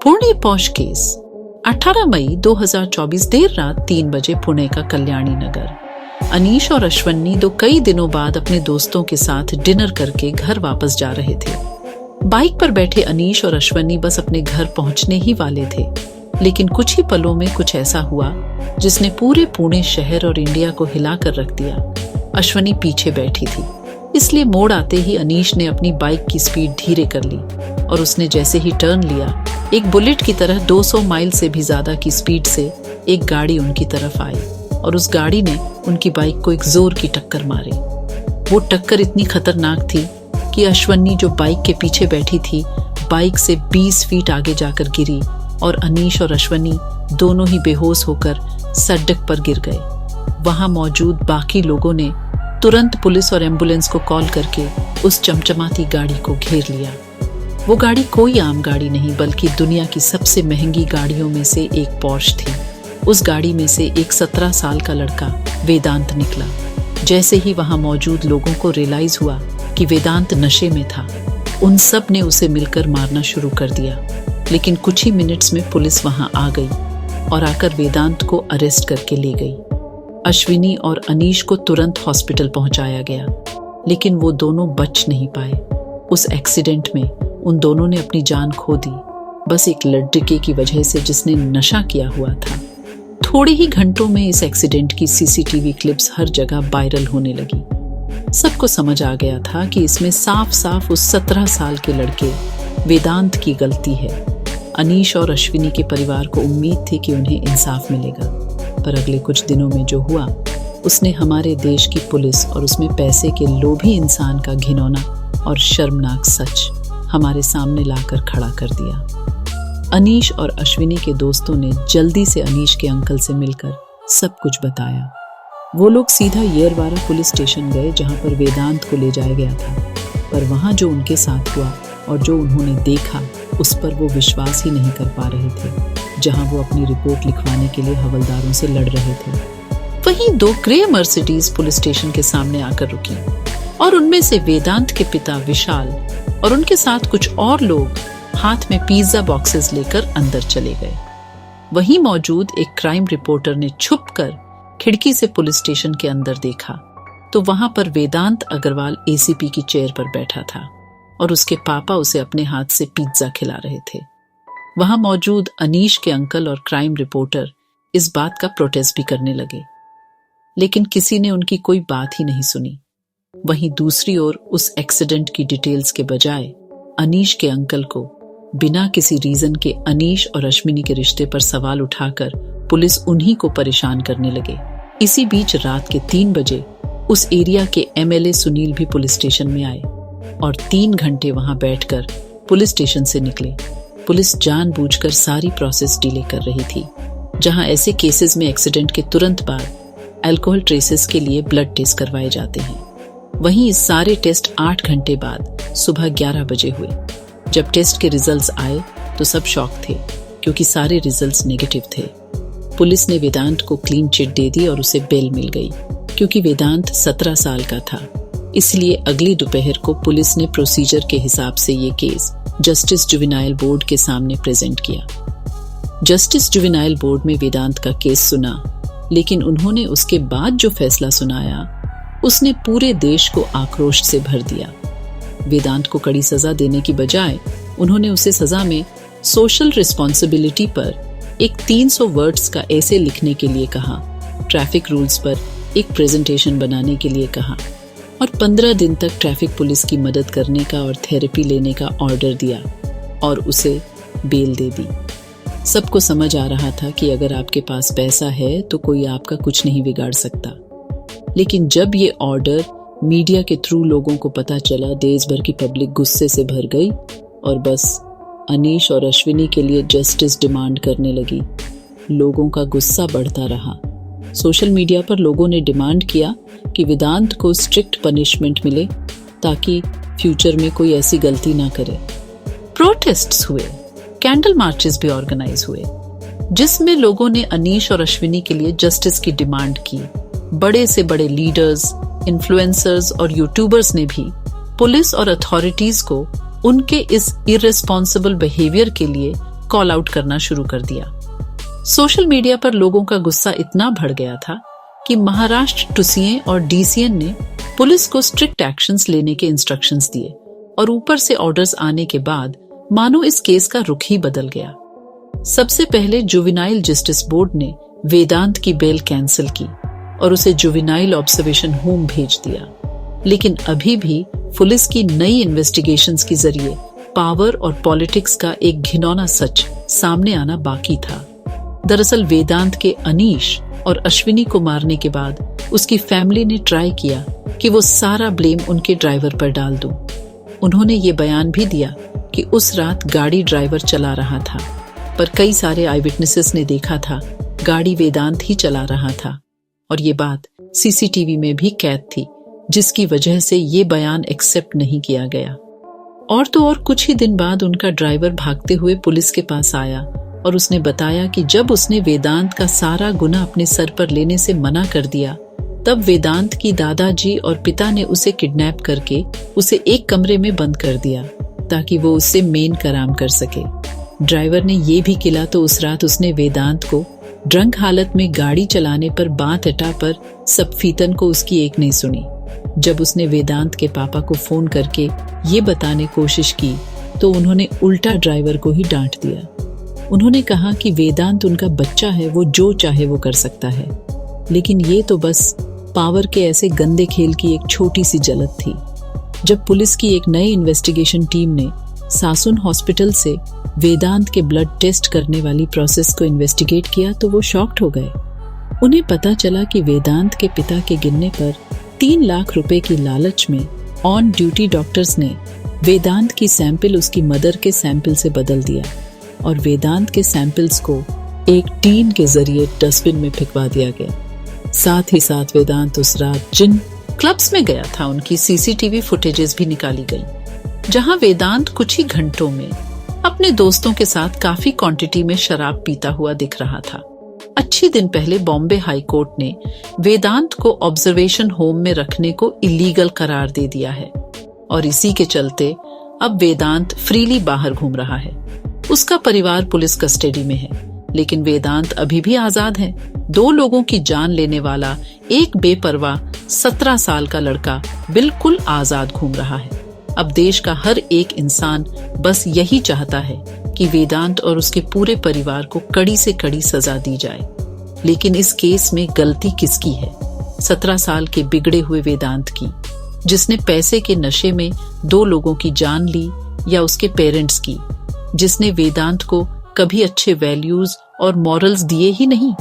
Pune posh case 18 मई 2024 देर रात 3 बजे पुणे का कल्याणी नगर। अनीश और अश्वनी कई दिनों बाद अपने दोस्तों के साथ डिनर करके घर वापस जा रहे थे। बाइक पर बैठे अनीश और अश्वनी बस अपने घर पहुंचने ही वाले थे, लेकिन कुछ ही पलों में कुछ ऐसा हुआ जिसने पूरे पुणे शहर और इंडिया को हिलाकर रख दिया। अश्वनी पीछे बैठी थी, इसलिए मोड़ आते ही अनीश ने अपनी बाइक की स्पीड धीरे कर ली और उसने जैसे ही टर्न लिया, एक बुलेट की तरह 200 माइल से भी ज्यादा की स्पीड से एक गाड़ी उनकी तरफ आई और उस गाड़ी ने उनकी बाइक को एक जोर की टक्कर मारी। वो टक्कर इतनी खतरनाक थी कि अश्वनी जो बाइक के पीछे बैठी थी, बाइक से 20 फीट आगे जाकर गिरी और अनीश और अश्वनी दोनों ही बेहोश होकर सड़क पर गिर गए। वहां मौजूद बाकी लोगों ने तुरंत पुलिस और एम्बुलेंस को कॉल करके उस चमचमाती गाड़ी को घेर लिया। वो गाड़ी कोई आम गाड़ी नहीं बल्कि दुनिया की सबसे महंगी गाड़ियों में से एक पोर्श थी। उस गाड़ी में से एक 17 साल का लड़का वेदांत निकला। जैसे ही वहां मौजूद लोगों को रियलाइज हुआ कि वेदांत नशे में था, उन सब ने उसे मिलकर मारना शुरू कर दिया। लेकिन कुछ ही मिनट्स में पुलिस वहां आ गई और आकर वेदांत को अरेस्ट करके ले गई। अश्विनी और अनीश को तुरंत हॉस्पिटल पहुंचाया गया, लेकिन वो दोनों बच नहीं पाए। उस एक्सीडेंट में उन दोनों ने अपनी जान खो दी, बस एक लड़के की वजह से जिसने नशा किया हुआ था। थोड़े ही घंटों में इस एक्सीडेंट की सीसीटीवी क्लिप्स हर जगह वायरल होने लगी। सबको समझ आ गया था कि इसमें साफ साफ उस 17 साल के लड़के वेदांत की गलती है। अनीश और अश्विनी के परिवार को उम्मीद थी कि उन्हें इंसाफ मिलेगा, पर अगले कुछ दिनों में जो हुआ उसने हमारे देश की पुलिस और उसमें पैसे के लोभी इंसान का घिनौना और शर्मनाक सच हमारे सामने लाकर खड़ा कर दिया। अनीश और अश्विनी के दोस्तों ने जल्दी से अनीश के अंकल से मिलकर सब कुछ बताया। वो लोग सीधा येरवाड़ा पुलिस स्टेशन गए, जहां पर वेदांत को ले जाया गया था। पर वहां जो उनके साथ हुआ और जो उन्होंने देखा, उस पर वो विश्वास ही नहीं कर पा रहे थे। जहां वो अपनी रिपोर्ट लिखवाने के लिए हवलदारों से लड़ रहे थे, वहीं 2 ग्रे मर्सिडीज पुलिस स्टेशन के सामने आकर रुकी और उनमें से वेदांत के पिता विशाल और उनके साथ कुछ और लोग हाथ में पिज्जा बॉक्सेस लेकर अंदर चले गए। वहीं मौजूद एक क्राइम रिपोर्टर ने छुपकर खिड़की से पुलिस स्टेशन के अंदर देखा तो वहां पर वेदांत अग्रवाल एसीपी की चेयर पर बैठा था और उसके पापा उसे अपने हाथ से पिज्जा खिला रहे थे। वहां मौजूद अनीश के अंकल और क्राइम रिपोर्टर इस बात का प्रोटेस्ट भी करने लगे, लेकिन किसी ने उनकी कोई बात ही नहीं सुनी। वहीं दूसरी ओर उस एक्सीडेंट की डिटेल्स के बजाय अनीश के अंकल को बिना किसी रीजन के अनीश और अश्विनी के रिश्ते पर सवाल उठाकर पुलिस उन्हीं को परेशान करने लगे। इसी बीच रात के 3 बजे उस एरिया के एमएलए सुनील भी पुलिस स्टेशन में आए और 3 घंटे वहां बैठकर पुलिस स्टेशन से निकले। पुलिस जानबूझकर सारी प्रोसेस डिले कर रही थी। जहां ऐसे केसेस में एक्सीडेंट के तुरंत बाद अल्कोहल ट्रेसेस के लिए ब्लड टेस्ट करवाए जाते हैं, वहीं इस सारे टेस्ट 8 घंटे बाद सुबह 11 बजे हुए। जब टेस्ट के रिजल्ट्स आए तो सब शॉक थे, क्योंकि सारे रिजल्ट्स नेगेटिव थे। पुलिस ने वेदांत को क्लीन चिट दे दी और उसे बेल मिल गई। क्योंकि वेदांत 17 साल का था, इसलिए अगली दोपहर को पुलिस ने प्रोसीजर के हिसाब से ये केस जस्टिस जुवेनाइल बोर्ड के सामने प्रेजेंट किया। जस्टिस जुवेनाइल बोर्ड में वेदांत का केस सुना, लेकिन उन्होंने उसके बाद जो फैसला सुनाया उसने पूरे देश को आक्रोश से भर दिया। वेदांत को कड़ी सजा देने की बजाय उन्होंने उसे सजा में सोशल रिस्पॉन्सिबिलिटी पर एक 300 वर्ड्स का एसे लिखने के लिए कहा, ट्रैफिक रूल्स पर एक प्रेजेंटेशन बनाने के लिए कहा और 15 दिन तक ट्रैफिक पुलिस की मदद करने का और थेरेपी लेने का ऑर्डर दिया और उसे बेल दे दी। सबको समझ आ रहा था कि अगर आपके पास पैसा है तो कोई आपका कुछ नहीं बिगाड़ सकता। लेकिन जब ये ऑर्डर मीडिया के थ्रू लोगों को पता चला, देश भर की पब्लिक गुस्से से भर गई और बस अनीश और अश्विनी के लिए जस्टिस डिमांड करने लगी। लोगों का गुस्सा बढ़ता रहा। सोशल मीडिया पर लोगों ने डिमांड किया कि वेदांत को स्ट्रिक्ट पनिशमेंट मिले ताकि फ्यूचर में कोई ऐसी गलती ना करे। प्रोटेस्ट्स हुए, कैंडल मार्चेस भी ऑर्गेनाइज हुए, जिसमें लोगों ने अनीश और अश्विनी के लिए जस्टिस की डिमांड की। बड़े से बड़े लीडर्स, इन्फ्लुएंसर्स और यूट्यूबर्स ने भी पुलिस और अथॉरिटीज को उनके इस इररिस्पॉन्सिबल बिहेवियर के लिए कॉल आउट करना शुरू कर दिया। सोशल मीडिया पर लोगों का गुस्सा इतना बढ़ गया था कि महाराष्ट्र टूसीए और डीसीएन ने पुलिस को स्ट्रिक्ट एक्शंस लेने के इंस्ट्रक्शंस दिए और ऊपर से ऑर्डर्स आने के बाद मानो इस केस का रुख ही बदल गया। सबसे पहले जुवेनाइल जस्टिस बोर्ड ने वेदांत की बेल कैंसिल की और उसे जुवेनाइल ऑब्जर्वेशन होम भेज दिया। लेकिन अभी भी पुलिस की नई इन्वेस्टिगेशंस के जरिए पावर और पॉलिटिक्स का एक घिनौना सच सामने आना बाकी था। दरअसल वेदांत के अनीश और अश्विनी को मारने के बाद उसकी फैमिली ने ट्राई किया कि वो सारा ब्लेम उनके ड्राइवर पर डाल दूं। उन्होंने ये बयान भी दिया कि उस रात गाड़ी ड्राइवर चला रहा था, पर कई सारे आई विटनेसेस ने देखा था गाड़ी वेदांत ही चला रहा था और ये बात सीसीटीवी में भी कैद थी, जिसकी वजह से ये बयान एक्सेप्ट नहीं किया गया। और तो और कुछ ही दिन बाद उनका ड्राइवर भागते हुए पुलिस के पास आया और उसने बताया कि जब उसने वेदांत का सारा गुनाह अपने सर पर लेने से मना कर दिया, तब वेदांत की दादाजी और पिता ने उसे किडनैप करके उसे एक कमरे में बंद कर दिया ताकि वो उससे मेन कराम कर सके। ड्राइवर ने ये भी किला तो उस रात उसने वेदांत को ड्रंक हालत में गाड़ी चलाने पर बात हटा पर सब फीतन को उसकी एक नहीं सुनी। जब उसने वेदांत के पापा को फोन करके ये बताने कोशिश की तो उन्होंने उल्टा ड्राइवर को ही डांट दिया। उन्होंने कहा कि वेदांत उनका बच्चा है, वो जो चाहे वो कर सकता है। लेकिन ये तो बस पावर के ऐसे गंदे खेल की एक छोटी सी झलक थी। जब पुलिस की एक नई इन्वेस्टिगेशन टीम ने सासुन हॉस्पिटल से वेदांत के ब्लड टेस्ट करने वाली प्रोसेस को इन्वेस्टिगेट किया तो वो शॉक्ड हो गए। उन्हें पता चला कि वेदांत के पिता के गिरने पर 3 लाख रुपए की लालच में ऑन ड्यूटी डॉक्टर्स ने वेदांत की सैंपल उसकी मदर के सैंपल से बदल दिया और वेदांत के सैंपल्स को एक टीन के जरिए डस्टबिन में फेंकवा दिया गया। साथ ही साथ वेदांत उस रात जिन क्लब्स में गया था उनकी सीसीटीवी फुटेजेस भी निकाली गई, जहां वेदांत कुछ ही घंटों में अपने दोस्तों के साथ काफी क्वांटिटी में शराब पीता हुआ दिख रहा था। अच्छी दिन पहले बॉम्बे हाई कोर्ट ने वेदांत को ऑब्जर्वेशन होम में रखने को इलीगल करार दे दिया है और इसी के चलते अब वेदांत फ्रीली बाहर घूम रहा है। उसका परिवार पुलिस कस्टडी में है, लेकिन वेदांत अभी भी आजाद है। 2 लोगों की जान लेने वाला एक बेपरवाह 17 साल का लड़का बिल्कुल आजाद घूम रहा है। अब देश का हर एक इंसान बस यही चाहता है कि वेदांत और उसके पूरे परिवार को कड़ी से कड़ी सजा दी जाए। लेकिन इस केस में गलती किसकी है? 17 साल के बिगड़े हुए वेदांत की, जिसने पैसे के नशे में 2 लोगों की जान ली, या उसके पेरेंट्स की, जिसने वेदांत को कभी अच्छे वैल्यूज और मॉरल्स दिए ही नहीं?